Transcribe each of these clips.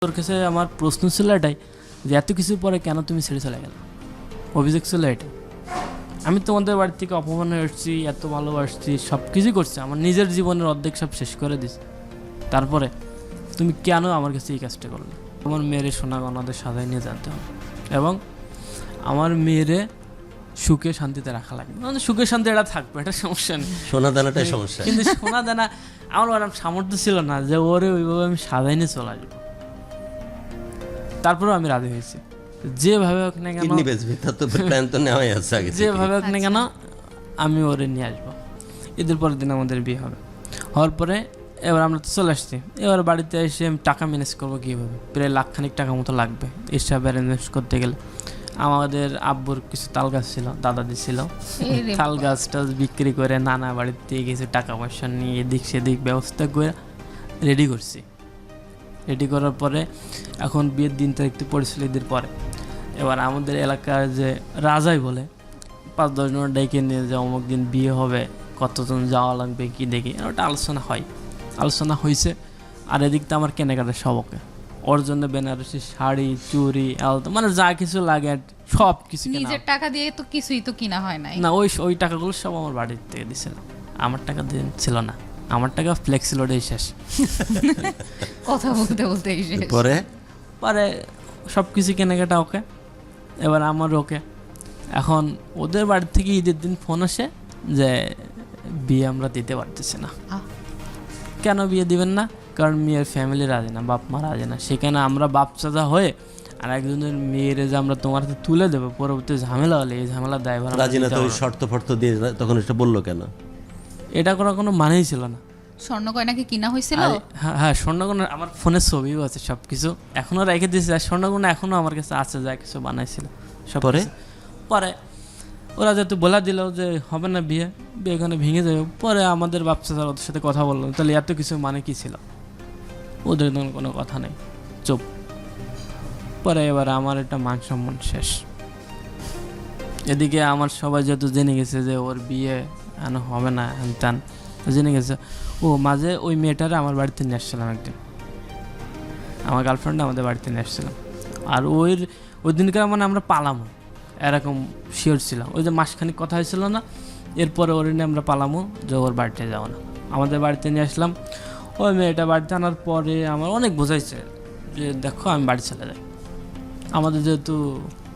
তোর কাছে আমার প্রশ্ন ছিল এটাই যে এত কিছু পরে কেন তুমি ছেড়ে চলে গেলে, অভিযোগ ছিল এটা। আমি তোমাদের বাড়ি থেকে অপমান হয়ে আসছি, এত ভালোবাসছি, সব কিছুই করছি, আমার নিজের জীবনের অর্ধেক সব শেষ করে দিছি, তারপরে তুমি কেন আমার কাছে এই কাজটা করলে? আমার মেয়েরে সোনা গয়নাদের সাজায় নিয়ে জানতে হবে এবং আমার মেয়েরে সুখে শান্তিতে রাখা লাগবে। মানে সুখে শান্তি এটা থাকবে, এটা সমস্যা নেই, সোনা দানাটাই সমস্যা। কিন্তু সোনা দানা আমার ওরকম সামর্থ্য ছিল না যে ওরে ওইভাবে আমি সাজাই নিয়ে চলে আসবো। তারপরেও আমি রাজি হয়েছি, যেভাবে হোক না কেন, কিডনি বেচবি, তার তো প্ল্যান তো নেওয়াই আছে আগে থেকে। যেভাবে হোক না কেন আমি ওরে নিয়ে আসবো। ঈদের পরের দিন আমাদের বিয়ে হবে। হওয়ার পরে এবার আমরা তো চলে আসছি, এবার বাড়িতে এসে আমি টাকা ম্যানেজ করবো কীভাবে, প্রায় লাখখানিক টাকা মতো লাগবে এসব অ্যারেঞ্জ করতে গেলে। আমাদের আব্বুর কিছু তাল গাছ ছিল, দাদা দিছিল, তাল গাছটা বিক্রি করে নানা বাড়িতে কিছু টাকা পয়সা নিয়ে এদিক সেদিক ব্যবস্থা করে রেডি করছি। রেডি করার পরে এখন বিয়ের দিন তারিখটি পড়েছিল ঈদের পরে। এবার আমাদের এলাকার যে রাজাই বলে 5-10 জন ডেকে নিয়ে যে অমুক দিন বিয়ে হবে, কতজন যাওয়া লাগবে কি দেখি, ওটা আলোচনা হয়, আলোচনা হয়েছে। আর এদিক তো আমার কেনাকাটা সবকে, ওর জন্য বেনারসি শাড়ি, চুড়ি, আলতা, মানে যা কিছু লাগে সব কিছু নিজের টাকা দিয়ে তো কিছুই তো কিনা হয় নাই না। ওই টাকাগুলো সব আমার বাড়ির থেকে দিছিল, আমার টাকা ছিল না, আমার টাকা ফ্লেক্স লোডেই শেষ। কথা বলতে বলতে পরে পরে সব কিছু কেনাকাটা ওকে, এবার আমার ওকে। এখন ওদের বাড়ি থেকে ঈদের দিন ফোন আসে যে বিয়ে আমরা দিতে পারতেছি না। কেন বিয়ে দিবেন না? কারণ মেয়ের ফ্যামিলি রাজি না, বাপ মা রাজি না। সেখানে আমরা বাপ চাচা হয়ে আর একজনের মেয়েরে যে আমরা তোমার হাতে তুলে দেবো, পরবর্তী ঝামেলা হলে এই ঝামেলা দায়ভার রাজি না, তো শর্ত ফর্ত দিয়ে তখন এটা বললো কেন? এটা করার কোনো মানেই ছিল না। স্বর্ণ গয়নাকে কিনা হয়েছিল? হ্যাঁ, স্বর্ণগয়না আমার ফোনের ছবিও আছে, সব কিছু এখনও রেখে দিয়েছে। আর স্বর্ণগয়না এখনও আমার কাছে আছে, যা কিছু বানাইছিল সব। পরে ওরা যেহেতু বলা দিল যে হবে না বিয়ে, বিয়ে এখানে ভেঙে যাবে, পরে আমাদের বাচ্চা ওদের সাথে কথা বললো, তাহলে এত কিছু মানে কি ছিল? ওদের তখন কোনো কথা নেই, চুপ। পরে এবার আমার একটা মান সম্মান শেষ। এদিকে আমার সবাই যেহেতু জেনে গেছে যে ওর বিয়ে হবে না, হ্যান জেনে গেছে। ও মাঝে ওই মেয়েটারে আমার বাড়িতে নিয়ে আসছিলাম একদিন, আমার গার্লফ্রেন্ড আমাদের বাড়িতে নিয়ে আসছিলাম। আর ওই দিনকার মানে আমরা পালামো এরকম শিওর ছিলাম। ওই যে মাসখানিক কথা হয়েছিল না, এরপরে ওর নিয়ে আমরা পালামো যে ওর বাড়িতে যাবো না। আমাদের বাড়িতে নিয়ে আসলাম। ওই মেয়েটা বাড়িতে আনার পরে আমার অনেক বোঝাইছে যে দেখো আমি বাড়ি চলে যাই, আমাদের যেহেতু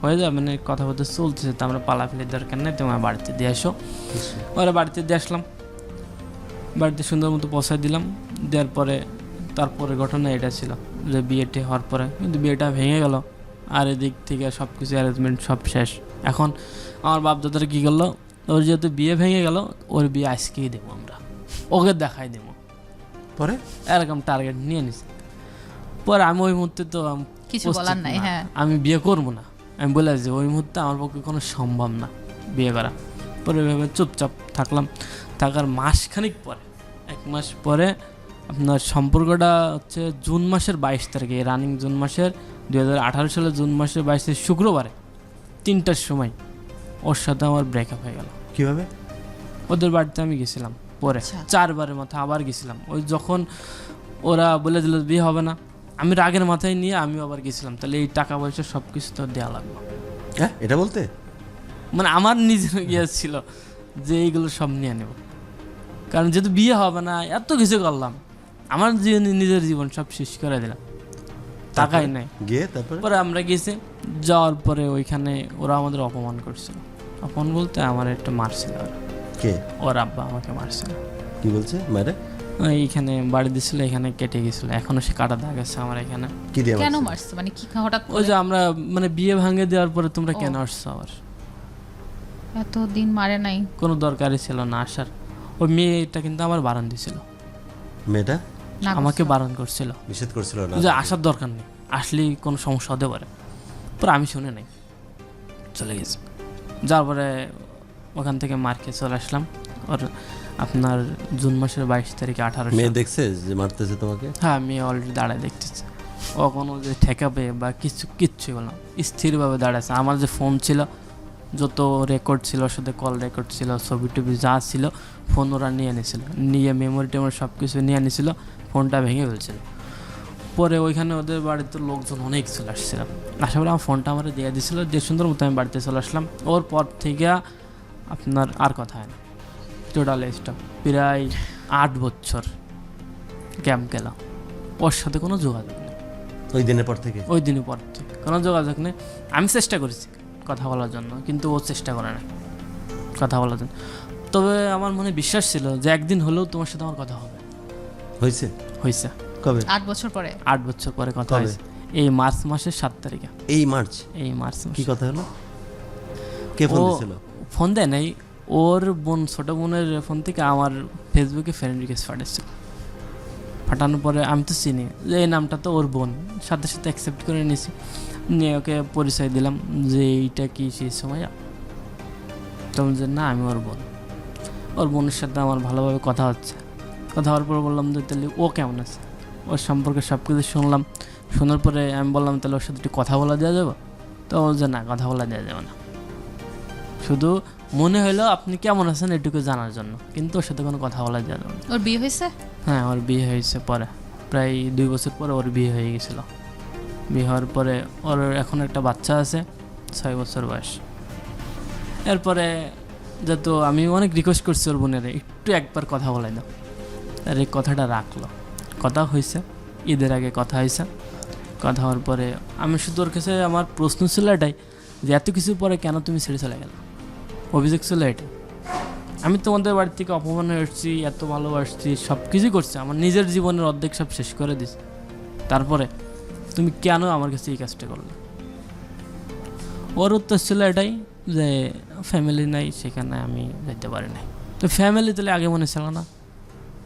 হয়ে যায়, মানে কথাবার্তা চলতেছে, তো আমরা পালাফেলির দরকার নেই, তোমার বাড়িতে দিয়ে আসো। ওরা বাড়িতে দিয়ে আসলাম, বাড়িতে সুন্দর মতো পৌঁছায় দিলাম। দেওয়ার পরে তারপরে ঘটনা এটা ছিল যে বিয়েটি হওয়ার পরে কিন্তু বিয়েটা ভেঙে গেল। আর এদিক থেকে সব কিছু অ্যারেঞ্জমেন্ট সব শেষ। এখন আমার বাপ দাদারা কী করলো, ওর যেহেতু বিয়ে ভেঙে গেল, ওর বিয়ে আজকেই দেবো, আমরা ওকে দেখাই দেবো, পরে এরকম টার্গেট নিয়ে নিছি। পরে আমি ওই মুহূর্তে তো কিছু বলার নাই, হ্যাঁ আমি বিয়ে করবো না, আমি বলে যে ওই মুহূর্তে আমার পক্ষে কোনো সম্ভব না বিয়ে করা। পরে ভেবে চুপচাপ থাকলাম। থাকার মাসখানিক পরে, 1 মাস পরে আপনার সম্পর্কটা হচ্ছে জুন মাসের 22 তারিখে, রানিং জুন মাসের 2018 সালের জুন মাসের 22 শুক্রবারে 3টার সময় ওর সাথে আমার ব্রেকআপ হয়ে গেল। কিভাবে? ওদের বাড়িতে আমি গেছিলাম, পরে 4বারের মাথায় আবার গেছিলাম। ওই যখন ওরা বলে দিল বিয়ে হবে না, আমি রাগের মাথায় নিয়ে আমি আবার গেছিলাম, তাহলে এই টাকা পয়সা সব কিছু তো দেওয়া লাগলো। হ্যাঁ, এটা বলতে মানে আমার নিজের ইয়ে ছিল যে এইগুলো সব নিয়ে নেব, কারণ যেহেতু বিয়ে হবে না, এত কিছু করলাম, আমার নিজের জীবন সব শেষ করে দিলাম, টাকাই নাই। গিয়ে তারপরে আমরা গেছি, যাওয়ার পরে ওইখানে ওরা আমাদের অপমান করছিল। অপমান বলতে আমার একটা মারছিল, কে? ওর আব্বা আমাকে মারছিল। কি বলছে মারে? এইখানে বাড়ি দিছিল, এখানে কেটে গেছিল, এখনো সে কাটা দাগ আছে আমার এখানে। কি দিয়ে কেন মারছে? মানে কি হঠাৎ? ওই যে আমরা মানে বিয়ে ভাঙে দেওয়ার পরে তোমরা কেন আসছো আবার? এতদিন মারে নাই, কোনো দরকারই ছিল না আসার। ওই মেয়েটা কিন্তু আমার বারণ দিছিল, মেয়েটা আমাকে বারণ করছিল, নিষেধ করছিল না যে আসার দরকার নেই, আসলেই কোনো সমস্যা হতে পারে। পরে আমি শুনে নাই, চলে গেছি। যার পরে ওখান থেকে মার খেয়ে চলে আসলাম। ওর আপনার জুন মাসের 22 তারিখে 18। মেয়ে দেখছে যে মারতেছে তোমাকে? হ্যাঁ, মেয়ে অলরেডি দাঁড়ায় দেখতেছে। ও কোনো যে ঠেকাবে বা কিচ্ছুই বলো না, স্থিরভাবে দাঁড়াচ্ছে। আমার যে ফোন ছিল, যত রেকর্ড ছিল, সাথে কল রেকর্ড ছিল, ছবি টবি যা ছিল, ফোন ওরা নিয়ে নিয়েছিল, নিয়ে মেমোরি টেমোরি সব কিছু নিয়ে নিয়েছিল, ফোনটা ভেঙে ফেলছিল। পরে ওইখানে ওদের বাড়িতে লোকজন অনেক চলে আসছিলাম, আসার পরে আমার ফোনটা আমার দিয়ে দিয়েছিল, যে সুন্দর মতো আমি বাড়িতে চলে আসলাম। ওর পর থেকে আপনার আর কথা হয় না, টোটাল স্টপ। প্রায় 8 বছর গেম খেলা, ওর সাথে কোনো যোগাযোগ নেই। ওই দিনের পর থেকে? ওই দিনের পর থেকে কোনো যোগাযোগ নেই। আমি চেষ্টা করেছি কথা বলার জন্য, কিন্তু ও চেষ্টা করে না কথা বলার জন্য। তবে আমার মনে বিশ্বাস ছিল যে একদিন হলেও তোমার সাথে আমার কথা হবে। হয়েছে? হয়েছে। কবে? 8 বছর পরে। 8 বছর পরে কথা কবে? হয়েছে এই মার্চ মাসের 7 তারিখে। এই মার্চ? এই মার্চ কি মাসে। কথা হলো? কে ফোন দিছিল? ফোন দেয় নাই, ওর বোন, ছোট বোনের ফোন থেকে আমার ফেসবুকে ফ্রেন্ড রিকোয়েস্ট পাঠাচ্ছিল। পাঠানোর পরে আমি তো চিনি যে এই নামটা তো ওর বোন, সাথে সাথে অ্যাকসেপ্ট করে নিয়েছি, নিয়ে ওকে পরিচয় দিলাম যে এইটা কি সেই সময়। তখন যে না আমি ওর বোন। ওর বোনের সাথে আমার ভালোভাবে কথা হচ্ছে। কথা হওয়ার পর বললাম যে তাহলে ও কেমন আছে, ওর সম্পর্কে সব কিছু শুনলাম। শোনার পরে আমি বললাম তাহলে ওর সাথে একটু কথা বলা দেওয়া যাবে? তো ও যে না, কথা বলা দেওয়া যাবে না, শুধু মনে হলো আপনি কেমন আছেন এটুকু জানার জন্য, কিন্তু ওর সাথে কোনো কথা বলা যাবে না। ওর বিয়ে হয়েছে? হ্যাঁ, ওর বিয়ে হয়েছে পরে, প্রায় 2 বছর পরে ওর বিয়ে হয়ে গেছিলো। বিয়ে হওয়ার পরে ওর এখন একটা বাচ্চা আছে, 6 বছর বয়স। এরপরে যেহেতু আমি অনেক রিকোয়েস্ট করছি ওর বোনের একটু একবার কথা বলাই দাও, আর এই কথাটা রাখলো। কথা হয়েছে, ঈদের আগে কথা হয়েছে। কথা হওয়ার পরে আমি শুধু ওর কাছে আমার প্রশ্ন ছিল এটাই যে এত কিছু পরে কেন তুমি ছেড়ে চলে গেল। অভিযোগ ছিল এটা, আমি তোমাদের বাড়ি থেকে অপমান হয়ে এসেছি, এত ভালোবাসছি, সব কিছুই করছি, আমার নিজের জীবনের অর্ধেক সব শেষ করে দিছি, তারপরে তুমি কেন আমার কাছে এই কাজটা করলে। ওর উত্তর ছিল এটাই যে ফ্যামিলি নাই, সেখানে আমি যেতে পারি নাই। তো ফ্যামিলি তাহলে আগে মনে ছিল না,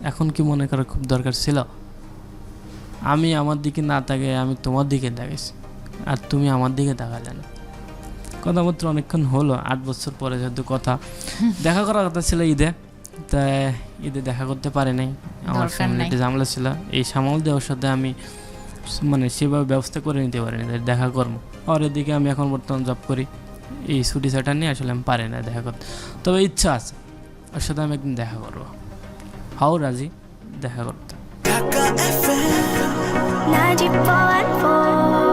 এখন কি মনে করার খুব দরকার ছিল? আমি আমার দিকে না তাকিয়ে আমি তোমার দিকে তাকাইছি, আর তুমি আমার দিকে তাকালে না। কথাবার্তা অনেকক্ষণ হলো, 8 বছর পরে যেহেতু কথা, দেখা করার কথা ছিল ঈদে, তাই ঈদে দেখা করতে পারি নাই, আমার দরকার ফ্যামিলিতে নাই। ঝামেলা ছিল। এই সামাল দেওয়ার সাথে আমি মানে সেভাবে ব্যবস্থা করে নিতে পারিনি যে দেখা করবো। আর এদিকে আমি এখন বর্তমান জব করি, এই ছুটি ছাটা নিয়ে আসলে আমি পারি না দেখা করতে। তবে ইচ্ছা আছে ওর সাথে আমি একদিন দেখা করবো, হাও রাজি দেখা করতে। ঢাকা FM 94.4